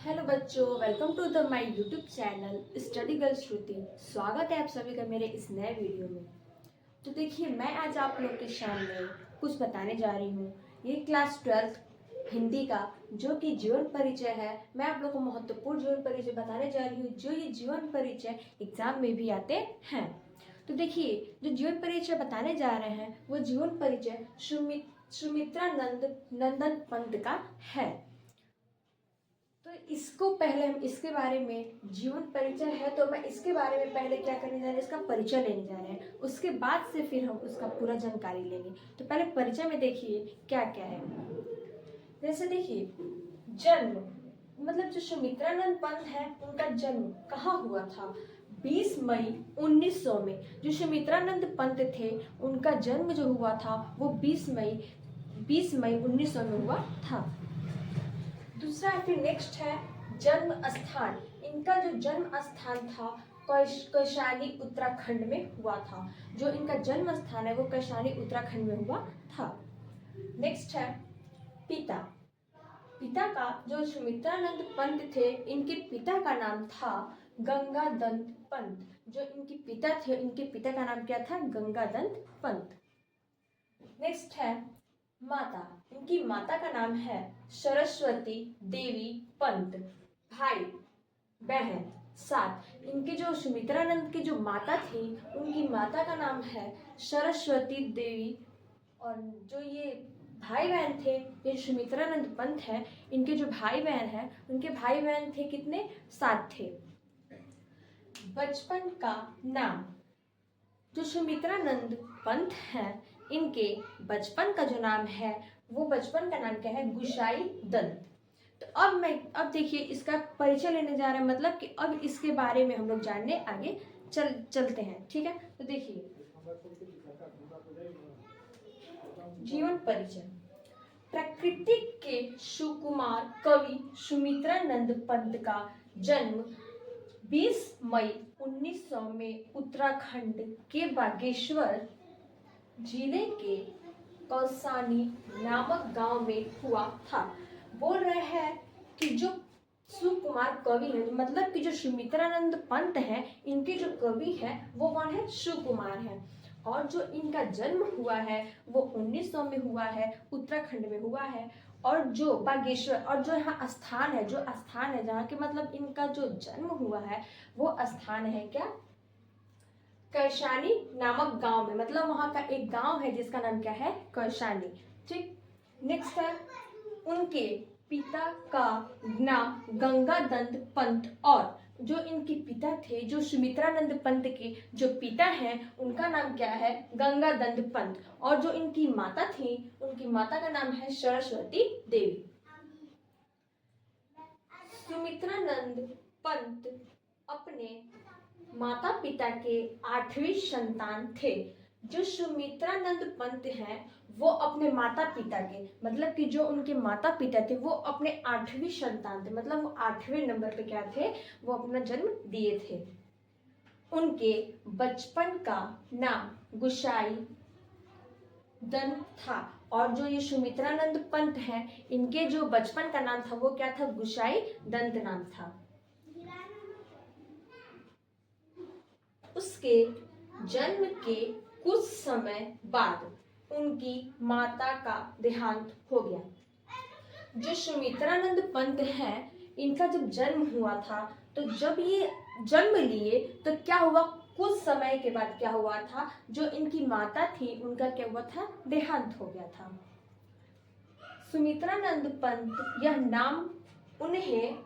Hello बच्चों, welcome to the my YouTube channel study girl Shruti. स्वागत है आप सभी का मेरे इस नए वीडियो में। तो देखिए, मैं आज आप लोग के सामने कुछ बताने जा रही हूँ। ये क्लास 12th हिंदी का जो कि जीवन परिचय है। मैं आप लोग को महत्वपूर्ण जीवन परिचय बताने जा रही हूँ, जो ये जीवन परिचय एग्जाम में भी आते हैं। तो देखिए, जो जीवन परिचय बताने जा रहे हैं वो जीवन परिचय सुमित्रा नंदन पंत का है। तो इसको पहले हम इसके बारे में, जीवन परिचय है तो मैं इसके बारे में पहले क्या करने जा रहे हैं, इसका परिचय लेने जा रहे हैं। उसके बाद से फिर हम उसका पूरा जानकारी लेंगे। तो पहले परिचय में देखिए क्या क्या है। जैसे देखिए, जन्म मतलब जो सुमित्रानंद पंत है उनका जन्म कहाँ हुआ था? 20 मई 1900 में जो सुमित्रानंद पंत थे उनका जन्म जो हुआ था वो 20 मई 1900 में हुआ था। दूसरा फिर नेक्स्ट है जन्म स्थान। इनका जो जन्म स्थान था कैशानी उत्तराखंड में हुआ था। जो इनका जन्म स्थान है वो कैशानी उत्तराखंड में हुआ था। नेक्स्ट है पिता। पिता का जो सुमित्रानंद पंत थे, इनके पिता का नाम था गंगादत्त पंत। जो इनके पिता थे, इनके पिता का नाम क्या था? गंगादत्त पंत। नेक्स्ट है माता। इनकी माता का नाम है सरस्वती देवी पंत। भाई बहन 7। इनके जो सुमित्रानंद की जो माता थी उनकी माता का नाम है सरस्वती देवी। और जो ये भाई बहन थे, ये सुमित्रानंद पंत है, इनके जो भाई बहन हैं उनके भाई बहन थे कितने? 7 थे। बचपन का नाम। जो सुमित्रानंद पंत हैं इनके बचपन का जो नाम है वो बचपन का नाम क्या है? गुसाई दत्त। तो अब देखिए इसका परिचय लेने जा रहे हैं, मतलब कि अब इसके बारे में हम लोग जानने आगे चलते हैं। ठीक है, तो देखिए जीवन परिचय। प्रकृति के सुकुमार कवि सुमित्रानंद पंत का जन्म 20 मई 1900 में उत्तराखंड के बागेश्वर जिले के कौसानी नामक गांव में हुआ था। बोल रहे हैं कि जो सुकुमार कवि है, मतलब कि जो सुमित्रानंद पंत हैं, इनके जो कवि हैं वो कौन है? सुकुमार है। और जो इनका जन्म हुआ है वो 1900 में हुआ है, उत्तराखंड में हुआ है। और जो बागेश्वर, और जो यहाँ स्थान है, जो स्थान है जहाँ के मतलब इनका जो जन्म हुआ है वो स्थान है क्या? कैशानी नामक गांव में। मतलब वहां का एक गांव है जिसका नाम क्या है? कैशानी। ठीक। नेक्स्ट है उनके पिता का नाम गंगादत्त पंत। और जो इनके पिता थे, जो सुमित्रानंद पंत के जो पिता हैं उनका नाम क्या है? गंगादत्त पंत। और जो इनकी माता थी उनकी माता का नाम है सरस्वती देवी। सुमित्रानंद पंत अपने माता पिता के 8वीं संतान थे। जो सुमित्रानंद पंत हैं वो अपने माता पिता के, मतलब कि जो उनके माता पिता थे वो अपने 8वीं संतान थे, मतलब वो 8वें नंबर पे क्या थे? वो अपना जन्म दिए थे। उनके बचपन का नाम गुसाई दत्त था। और जो ये सुमित्रानंद पंत हैं इनके जो बचपन का नाम था वो क्या था? गुसाई दत्त नाम था। उसके जन्म के कुछ समय बाद उनकी माता का देहांत हो गया। जो सुमित्रानंद पंत हैं इनका जब जन्म हुआ था तो जब ये जन्म लिए तो क्या हुआ? कुछ समय के बाद क्या हुआ था? जो इनकी माता थी उनका क्या हुआ था? देहांत हो गया था। सुमित्रानंद पंत यह नाम उन्हें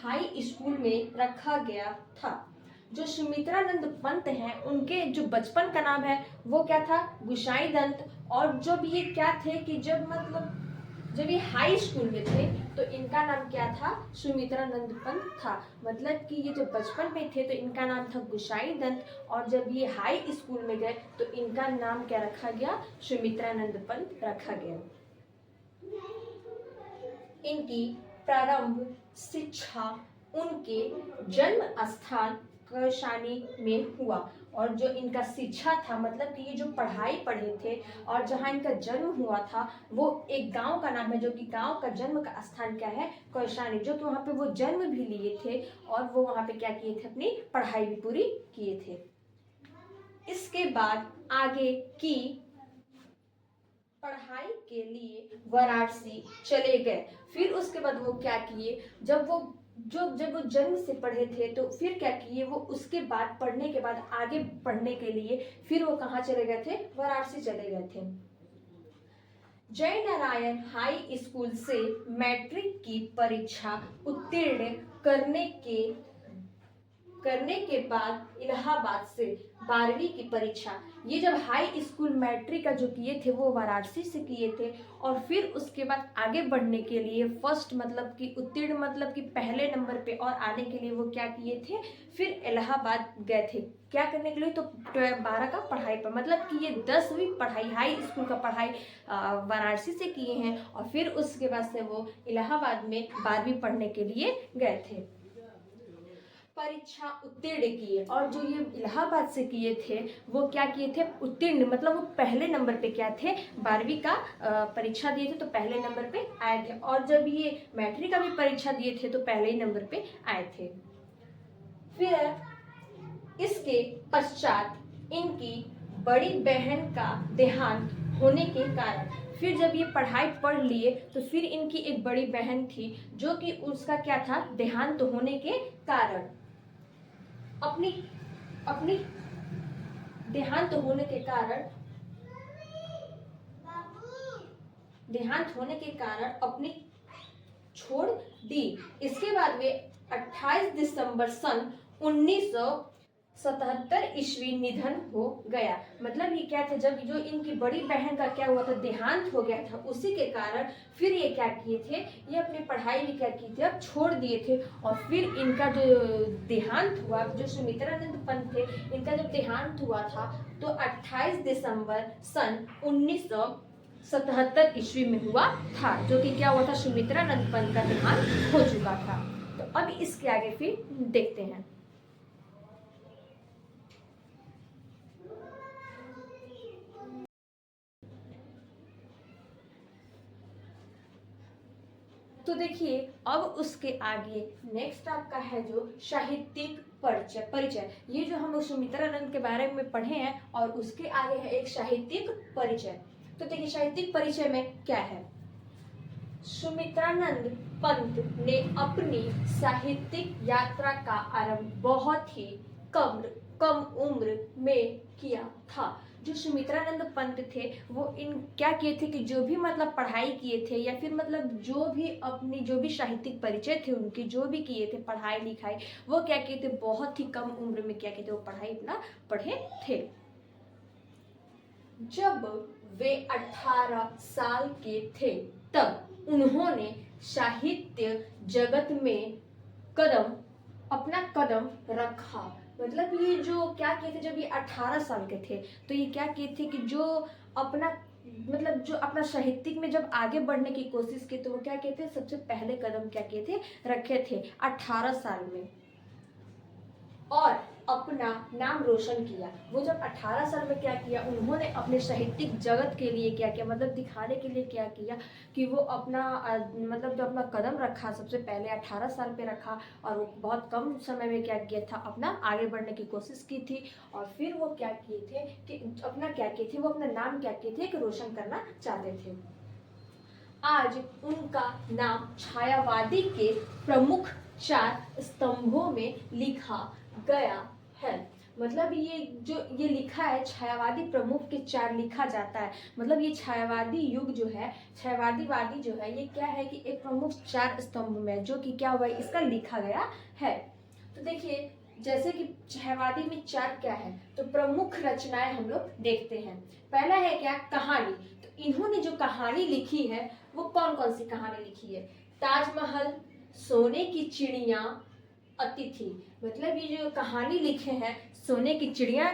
हाई स्कूल में रखा गया था। जो सुमित्रानंद पंत हैं उनके जो बचपन का नाम है वो क्या था? गुसाई दत्त। और जब ये क्या थे कि जब ये हाई स्कूल में थे तो इनका नाम क्या था? सुमित्रानंद पंत था। मतलब कि ये जो बचपन में थे तो इनका नाम था गुसाई दत्त, और जब ये हाई स्कूल में गए तो इनका नाम क्या रखा गया? सुमित्रानंद पंत रखा गया। इनकी प्रारंभ शिक्षा उनके जन्म स्थान कैशानी में हुआ। और जो इनका शिक्षा था, मतलब कि ये जो पढ़ाई पढ़े थे और जहाँ इनका जन्म हुआ था वो एक गांव का नाम है, जो कि गांव का जन्म का स्थान क्या है, कौशानी, जो कि वहाँ पे वो जन्म भी लिए थे और वो वहाँ पे क्या किए थे, अपनी पढ़ाई भी पूरी किए थे। इसके बाद आगे की पढ़ाई के लिए वाराणसी चले गए। फिर उसके बाद वो क्या किए, जब वो जन्म से पढ़े थे तो फिर क्या किए, वो उसके बाद पढ़ने के बाद आगे पढ़ने के लिए फिर वो कहाँ चले गए थे, वाराणसी चले गए थे। जय नारायण हाई स्कूल से मैट्रिक की परीक्षा उत्तीर्ण करने के बाद इलाहाबाद से 12वीं की परीक्षा, ये जब हाई स्कूल मैट्रिक का जो किए थे वो वाराणसी से किए थे और फिर उसके बाद आगे बढ़ने के लिए फर्स्ट मतलब कि उत्तीर्ण मतलब कि पहले नंबर पे और आने के लिए वो क्या किए थे, फिर इलाहाबाद गए थे। क्या करने के लिए, तो 12 का पढ़ाई पर, मतलब कि ये 10वीं पढ़ाई हाई स्कूल का पढ़ाई वाराणसी से किए हैं और फिर उसके बाद से वो इलाहाबाद में 12वीं पढ़ने के लिए गए थे। परीक्षा उत्तीर्ण किए और जो ये इलाहाबाद से किए थे वो क्या किए थे, उत्तीर्ण मतलब वो पहले नंबर पे क्या थे, 12वीं का परीक्षा दिए थे तो पहले नंबर पे आए थे और जब ये मैट्रिक का भी परीक्षा दिए थे तो पहले ही नंबर पे आए थे। फिर इसके पश्चात इनकी बड़ी बहन का देहांत होने के कारण, फिर जब ये पढ़ाई पढ़ लिए तो फिर इनकी एक बड़ी बहन थी जो कि उसका क्या था, देहांत होने के कारण अपनी देहांत होने के कारण अपनी छोड़ दी। इसके बाद वे 28 दिसंबर सन 1977 ईस्वी निधन हो गया। मतलब ये क्या था, जब जो इनकी बड़ी बहन का क्या हुआ था, देहांत हो गया था, उसी के कारण फिर ये क्या किए थे, ये अपनी पढ़ाई भी क्या की थी, अब छोड़ दिए थे और फिर इनका जो देहांत हुआ, जो सुमित्रानंद पंत थे, इनका जब देहांत हुआ था तो 28 दिसंबर सन 1977 ईस्वी में हुआ था, जो कि क्या हुआ था, सुमित्रानंद पंत का देहांत हो चुका था। तो अब इसके आगे फिर देखते हैं। तो देखिए अब उसके आगे नेक्स्ट आपका है जो साहित्यिक परिचय। ये जो हम सुमित्रानंद के बारे में पढ़े हैं और उसके आगे है एक साहित्यिक परिचय। तो देखिए साहित्यिक परिचय में क्या है, सुमित्रानंद पंत ने अपनी साहित्यिक यात्रा का आरंभ बहुत ही कम उम्र में किया था। जो सुमित्रानंद पंत थे वो इन क्या किए थे कि जो भी मतलब पढ़ाई किए थे या फिर मतलब जो भी साहित्यिक परिचय थे उनके जो भी किए थे पढ़ाई लिखाई, वो क्या किए थे, बहुत ही कम उम्र में क्या किए थे, वो पढ़ाई अपना पढ़े थे। जब वे 18 साल के थे तब उन्होंने साहित्य जगत में अपना कदम रखा। मतलब ये जो क्या किए थे, जब ये 18 साल के थे तो ये क्या किए थे कि जो अपना साहित्यिक में जब आगे बढ़ने की कोशिश की तो वो क्या किए थे, सबसे पहले कदम क्या किए थे, रखे थे 18 साल में और अपना नाम रोशन किया। वो जब 18 साल में क्या किया, उन्होंने अपने साहित्यिक जगत के लिए क्या किया, मतलब दिखाने के लिए क्या किया कि वो अपना मतलब जो अपना कदम रखा सबसे पहले 18 साल पे रखा और वो बहुत कम समय में क्या किया था, अपना आगे बढ़ने की कोशिश की थी और फिर वो क्या किए थे कि वो अपना नाम क्या किए थे कि रोशन करना चाहते थे। आज उनका नाम छायावादी के प्रमुख 4 स्तंभों में लिखा गया है। मतलब ये लिखा है, छायावादी प्रमुख के 4 लिखा जाता है। मतलब ये छायावादी युग जो है, छायावादी जो है, ये क्या है कि एक प्रमुख 4 स्तंभ में जो कि क्या हुआ है, इसका लिखा गया है। तो देखिए जैसे कि छायावादी में 4 क्या है, तो प्रमुख रचनाएं हम लोग देखते हैं। पहला है क्या, कहानी। तो इन्होंने जो कहानी लिखी है वो कौन कौन सी कहानी लिखी है, ताजमहल, सोने की चिड़िया, अतिथि। मतलब ये जो कहानी लिखे हैं, सोने की चिड़िया,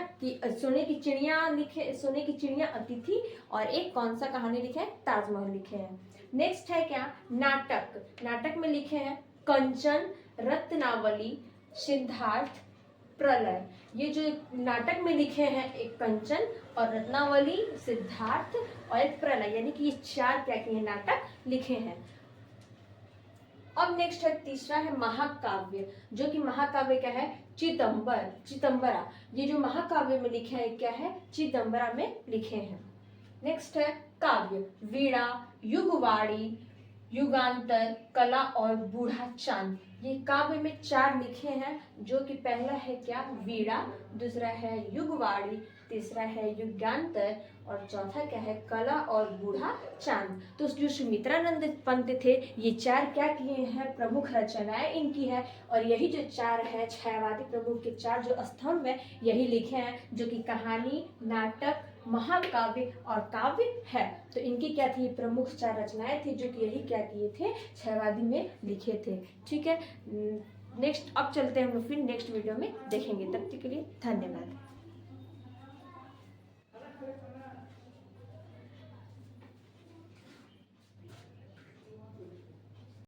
अतिथि, और एक कौन सा कहानी लिखे हैं, ताजमहल लिखे हैं। नेक्स्ट है क्या, नाटक में लिखे हैं कंचन, रत्नावली, सिद्धार्थ, प्रलय। ये जो नाटक में लिखे हैं, एक कंचन और रत्नावली, सिद्धार्थ और एक प्रलय, यानी कि ये 4 क्या किए नाटक लिखे हैं। अब नेक्स्ट है तीसरा है महाकाव्य, जो कि महाकाव्य क्या है, चिदंबरा। ये जो महाकाव्य में लिखे हैं क्या है, चिदंबरा में लिखे हैं। नेक्स्ट है काव्य, वीणा, युगवाणी, युगांतर, कला और बूढ़ा चांद। ये काव्य में 4 लिखे हैं, जो कि पहला है क्या, वीणा, दूसरा है युगवाणी, तीसरा है युगांतर और चौथा क्या है, कला और बूढ़ा चांद। तो जो सुमित्रानंद पंत थे, ये 4 क्या किए हैं, प्रमुख रचनाएं इनकी है। और यही जो 4 है छायावादी प्रमुख के 4 जो स्तंभ है, यही लिखे हैं, जो कि कहानी, नाटक, महाकाव्य और काव्य है। तो इनकी क्या थी, प्रमुख 4 रचनाएं थी, जो कि यही क्या किए थे, छायावादी में लिखे थे। ठीक है, नेक्स्ट अब चलते हैं हम लोग फिर नेक्स्ट वीडियो में देखेंगे। तब तक के लिए धन्यवाद।